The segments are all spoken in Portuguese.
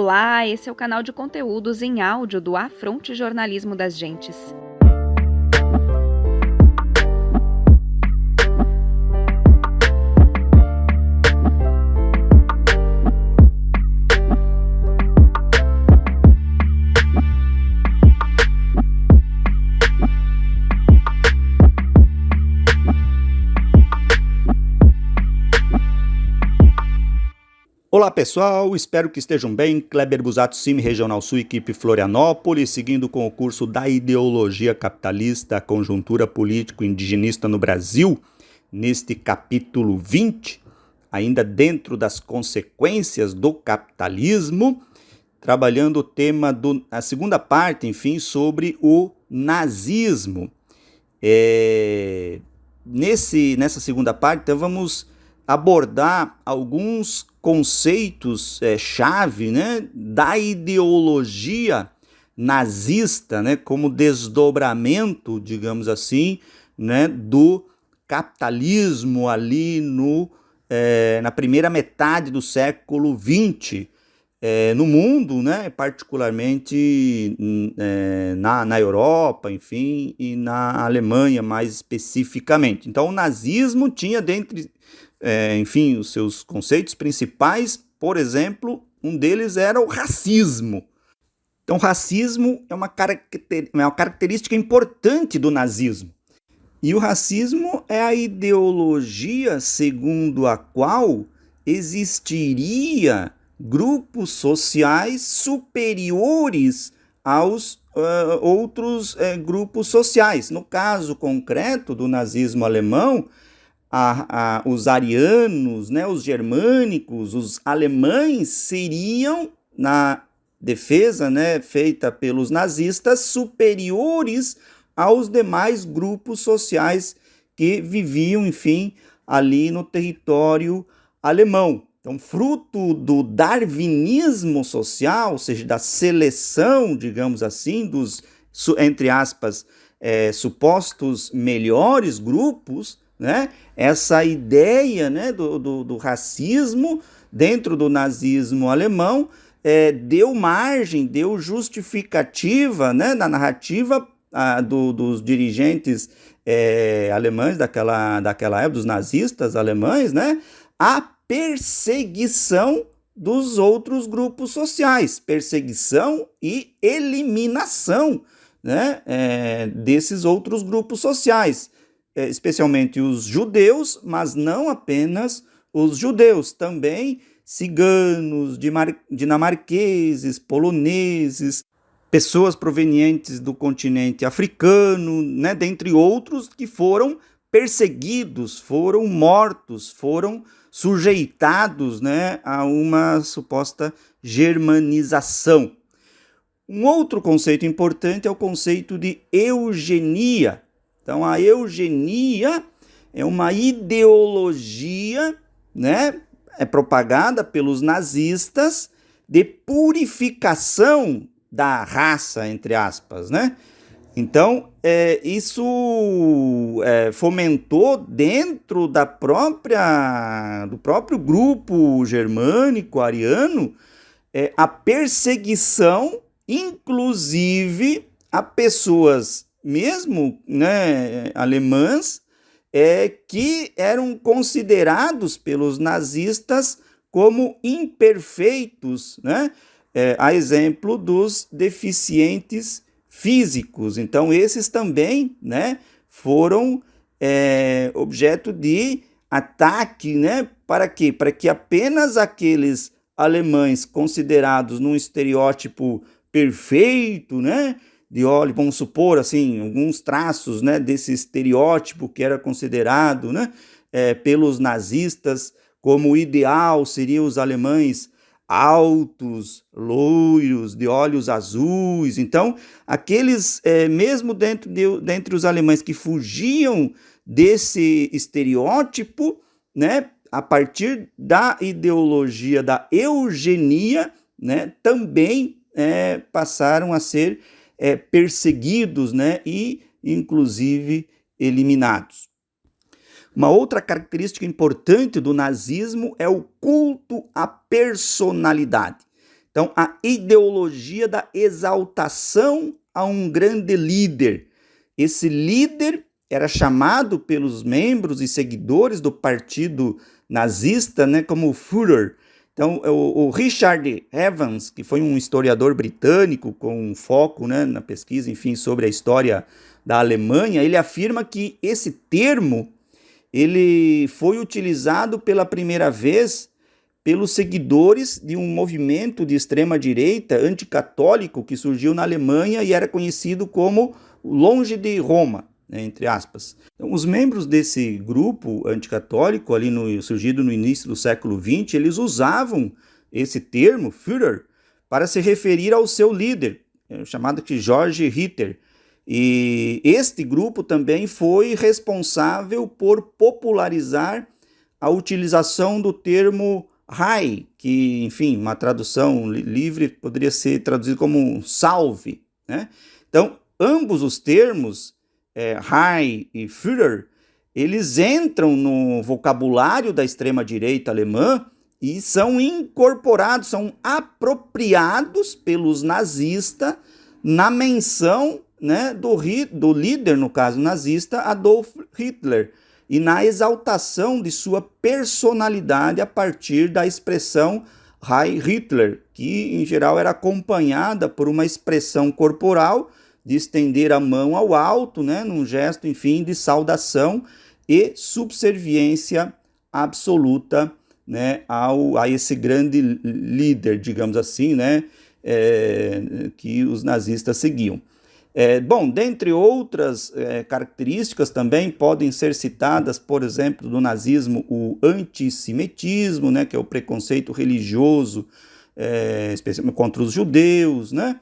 Olá, esse é o canal de conteúdos em áudio do Afronte Jornalismo das Gentes. Olá pessoal, espero que estejam bem. Kleber Busato, CIMI Regional Sul, equipe Florianópolis, seguindo com o curso da Ideologia Capitalista, Conjuntura Político-Indigenista no Brasil, neste capítulo 20, ainda dentro das consequências do capitalismo, trabalhando o tema a segunda parte, enfim, sobre o nazismo. Nessa segunda parte, então, vamos abordar alguns conceitos chave, né, da ideologia nazista, né, como desdobramento, digamos assim, né, do capitalismo ali na primeira metade do século XX, no mundo, né, particularmente na Europa, enfim, e na Alemanha mais especificamente. Então o nazismo tinha dentre enfim, os seus conceitos principais, por exemplo, um deles era o racismo. Então, o racismo é uma característica importante do nazismo. E o racismo é a ideologia segundo a qual existiria grupos sociais superiores aos outros grupos sociais. No caso concreto do nazismo alemão, os arianos, né, os germânicos, os alemães seriam, na defesa, né, feita pelos nazistas, superiores aos demais grupos sociais que viviam, enfim, ali no território alemão. Então, fruto do darwinismo social, ou seja, da seleção, digamos assim, dos, entre aspas, supostos melhores grupos, né? Essa ideia, né, do racismo dentro do nazismo alemão deu margem, deu justificativa, né, na narrativa dos dirigentes alemães daquela época, dos nazistas alemães, né, a perseguição dos outros grupos sociais, perseguição e eliminação, né, desses outros grupos sociais, especialmente os judeus, mas não apenas os judeus, também ciganos, dinamarqueses, poloneses, pessoas provenientes do continente africano, né, dentre outros que foram perseguidos, foram mortos, foram sujeitados, né, a uma suposta germanização. Um outro conceito importante é o conceito de eugenia. Então, a eugenia é uma ideologia, né, propagada pelos nazistas de purificação da raça, entre aspas, né? Então, isso fomentou dentro do próprio grupo germânico ariano a perseguição, inclusive a pessoas mesmo, né, alemãs, que eram considerados pelos nazistas como imperfeitos, né? A exemplo dos deficientes físicos. Então, esses também, né, foram objeto de ataque, né? Para quê? Para que apenas aqueles alemães considerados num estereótipo perfeito, né, vamos supor assim, alguns traços, né, desse estereótipo que era considerado, né, pelos nazistas como ideal, seriam os alemães altos, loiros, de olhos azuis. Então, aqueles, mesmo dentre os alemães que fugiam desse estereótipo, né, a partir da ideologia da eugenia, né, também passaram a ser perseguidos, né, e inclusive eliminados. Uma outra característica importante do nazismo é o culto à personalidade. Então, a ideologia da exaltação a um grande líder. Esse líder era chamado pelos membros e seguidores do partido nazista, né, como Führer. Então, o Richard Evans, que foi um historiador britânico com foco, né, na pesquisa, enfim, sobre a história da Alemanha, ele afirma que esse termo ele foi utilizado pela primeira vez pelos seguidores de um movimento de extrema-direita anticatólico que surgiu na Alemanha e era conhecido como Longe de Roma, né, entre aspas. Então, os membros desse grupo anticatólico, surgido no início do século XX, eles usavam esse termo, Führer, para se referir ao seu líder, chamado de Georg Ritter. E este grupo também foi responsável por popularizar a utilização do termo Heil, que, enfim, uma tradução livre poderia ser traduzido como salve, né? Então, ambos os termos, Heil e Führer, eles entram no vocabulário da extrema-direita alemã e são incorporados, são apropriados pelos nazistas na menção, né, do líder, no caso nazista, Adolf Hitler, e na exaltação de sua personalidade a partir da expressão Heil Hitler, que em geral era acompanhada por uma expressão corporal de estender a mão ao alto, né, num gesto, enfim, de saudação e subserviência absoluta, né, a esse grande líder, digamos assim, né, que os nazistas seguiam. Bom, dentre outras características também podem ser citadas, por exemplo, do nazismo, o antissemitismo, né, que é o preconceito religioso, especialmente contra os judeus, né?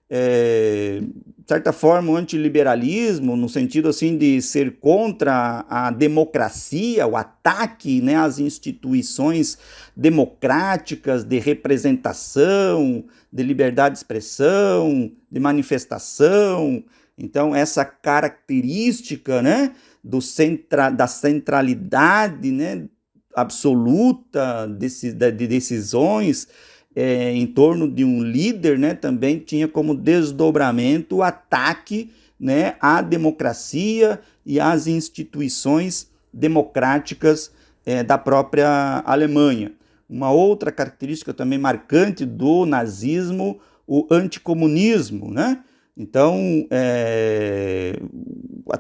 De certa forma, o antiliberalismo, no sentido assim de ser contra a democracia, o ataque, né, às instituições democráticas de representação, de liberdade de expressão, de manifestação. Então, essa característica, né, da centralidade, né, absoluta de decisões em torno de um líder, né, também tinha como desdobramento o ataque, né, à democracia e às instituições democráticas da própria Alemanha. Uma outra característica também marcante do nazismo, o anticomunismo, né? Então,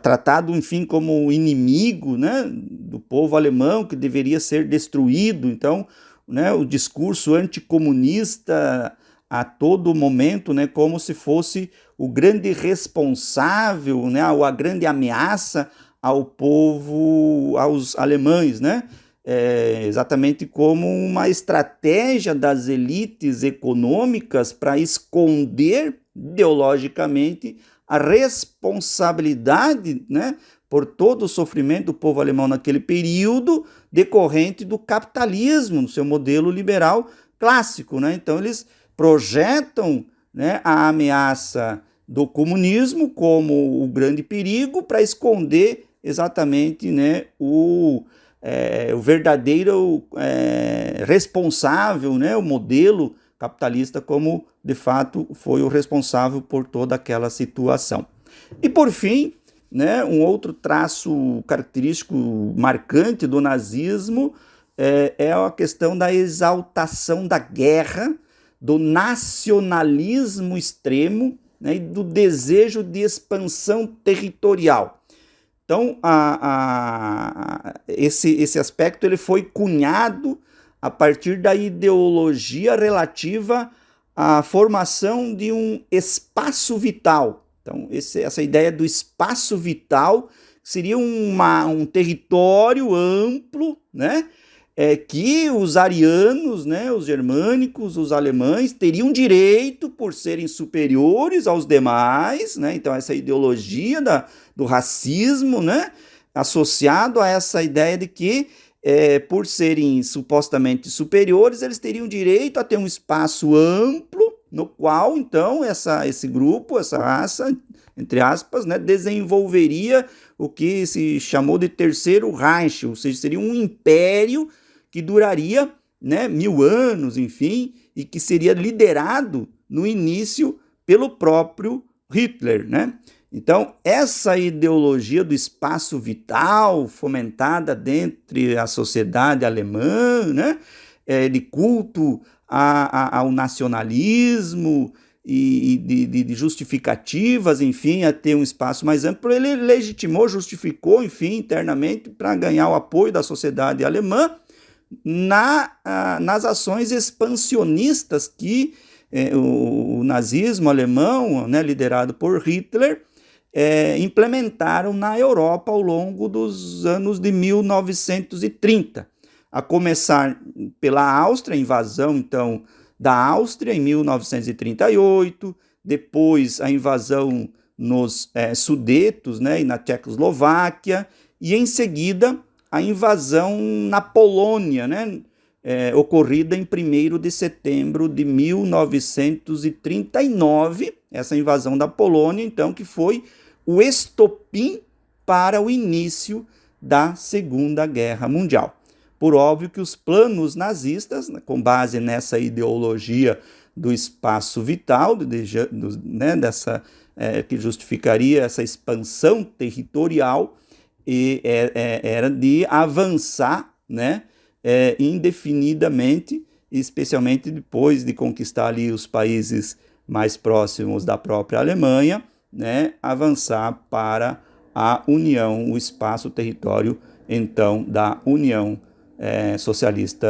tratado, enfim, como inimigo, né, do povo alemão que deveria ser destruído. Então, né, o discurso anticomunista a todo momento, né, como se fosse o grande responsável, né, ou a grande ameaça ao povo, aos alemães, né? Exatamente como uma estratégia das elites econômicas para esconder ideologicamente a responsabilidade, né, por todo o sofrimento do povo alemão naquele período decorrente do capitalismo, no seu modelo liberal clássico, né? Então eles projetam, né, a ameaça do comunismo como o grande perigo para esconder exatamente, né, o verdadeiro responsável, né, o modelo capitalista como de fato foi o responsável por toda aquela situação. E por fim, né, um outro traço característico marcante do nazismo é a questão da exaltação da guerra, do nacionalismo extremo, né, e do desejo de expansão territorial. Então, esse aspecto ele foi cunhado a partir da ideologia relativa à formação de um espaço vital. Então, essa ideia do espaço vital seria um território amplo, né, que os arianos, né, os germânicos, os alemães, teriam direito por serem superiores aos demais, né? Então, essa ideologia do racismo, né, associado a essa ideia de que, por serem supostamente superiores, eles teriam direito a ter um espaço amplo, no qual, então, esse grupo, essa raça, entre aspas, né, desenvolveria o que se chamou de Terceiro Reich, ou seja, seria um império que duraria, né, 1000 anos, enfim, e que seria liderado no início pelo próprio Hitler, né? Então, essa ideologia do espaço vital fomentada dentro da sociedade alemã, né? De culto ao nacionalismo e de justificativas, enfim, a ter um espaço mais amplo, ele legitimou, justificou, enfim, internamente, para ganhar o apoio da sociedade alemã nas ações expansionistas que o nazismo alemão, né, liderado por Hitler, implementaram na Europa ao longo dos anos de 1930. A começar pela Áustria, a invasão, então, da Áustria em 1938, depois a invasão nos Sudetos, né, e na Tchecoslováquia, e em seguida a invasão na Polônia, né, ocorrida em 1º de setembro de 1939, essa invasão da Polônia, então, que foi o estopim para o início da Segunda Guerra Mundial. Por óbvio que os planos nazistas, com base nessa ideologia do espaço vital, né, que justificaria essa expansão territorial, era de avançar, né, indefinidamente, especialmente depois de conquistar ali os países mais próximos da própria Alemanha, né, avançar para a União, o espaço, o território, então, da União Socialista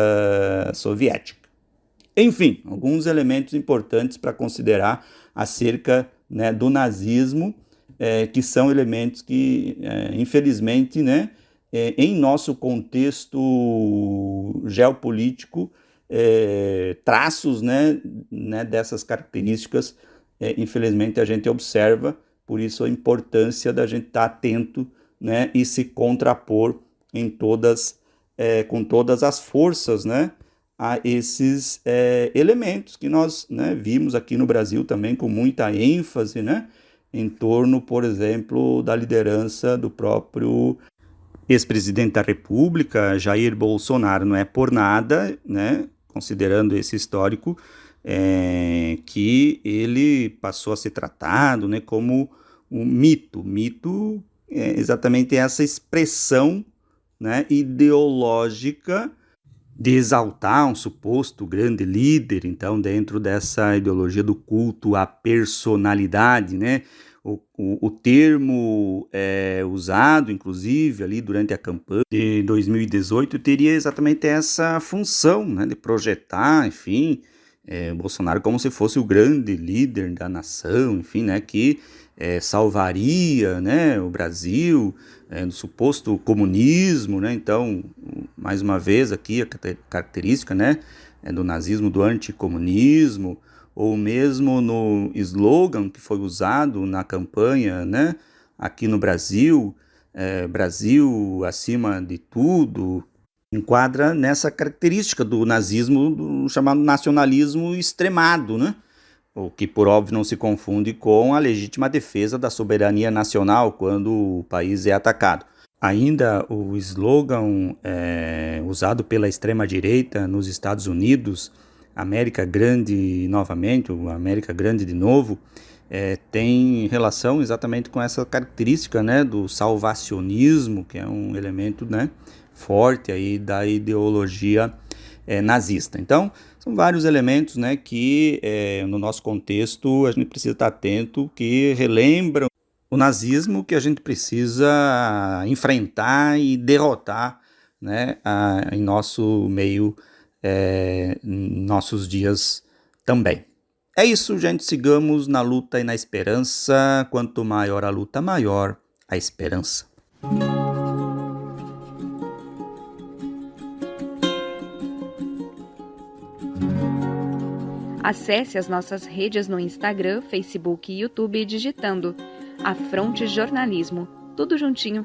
Soviética. Enfim, alguns elementos importantes para considerar acerca, né, do nazismo, que são elementos que, infelizmente, né, em nosso contexto geopolítico, traços, né, dessas características, infelizmente a gente observa, por isso a importância da gente estar atento, né, e se contrapor com todas as forças, né, a esses elementos que nós, né, vimos aqui no Brasil também com muita ênfase, né, em torno, por exemplo, da liderança do próprio ex-presidente da República, Jair Bolsonaro. Não é por nada, né, considerando esse histórico, que ele passou a ser tratado, né, como um mito. Mito é exatamente essa expressão, né, ideológica de exaltar um suposto grande líder, então, dentro dessa ideologia do culto à personalidade, né? O termo usado, inclusive, ali durante a campanha de 2018, teria exatamente essa função, né, de projetar, enfim, Bolsonaro como se fosse o grande líder da nação, enfim, né, que salvaria, né, o Brasil do suposto comunismo, né? Então, mais uma vez aqui a característica, né, do nazismo, do anticomunismo, ou mesmo no slogan que foi usado na campanha, né, aqui no Brasil, Brasil acima de tudo, enquadra nessa característica do nazismo, do chamado nacionalismo extremado, né? O que, por óbvio, não se confunde com a legítima defesa da soberania nacional quando o país é atacado. Ainda o slogan usado pela extrema-direita nos Estados Unidos, América Grande novamente, o América Grande de novo, tem relação exatamente com essa característica, né, do salvacionismo, que é um elemento, né, forte aí da ideologia nazista. Então, são vários elementos, né, que no nosso contexto a gente precisa estar atento, que relembram o nazismo, que a gente precisa enfrentar e derrotar, né, em nosso meio, nossos dias também. É isso, gente. Sigamos na luta e na esperança. Quanto maior a luta, maior a esperança. Acesse as nossas redes no Instagram, Facebook e YouTube digitando Afronte Jornalismo, tudo juntinho.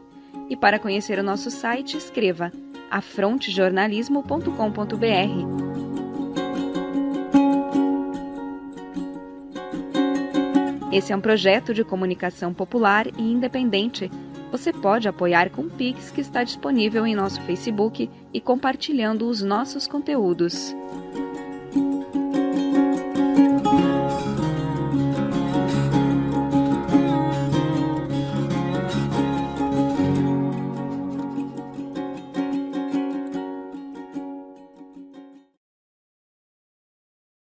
E para conhecer o nosso site, escreva afrontejornalismo.com.br. Esse é um projeto de comunicação popular e independente. Você pode apoiar com o Pix, que está disponível em nosso Facebook, e compartilhando os nossos conteúdos.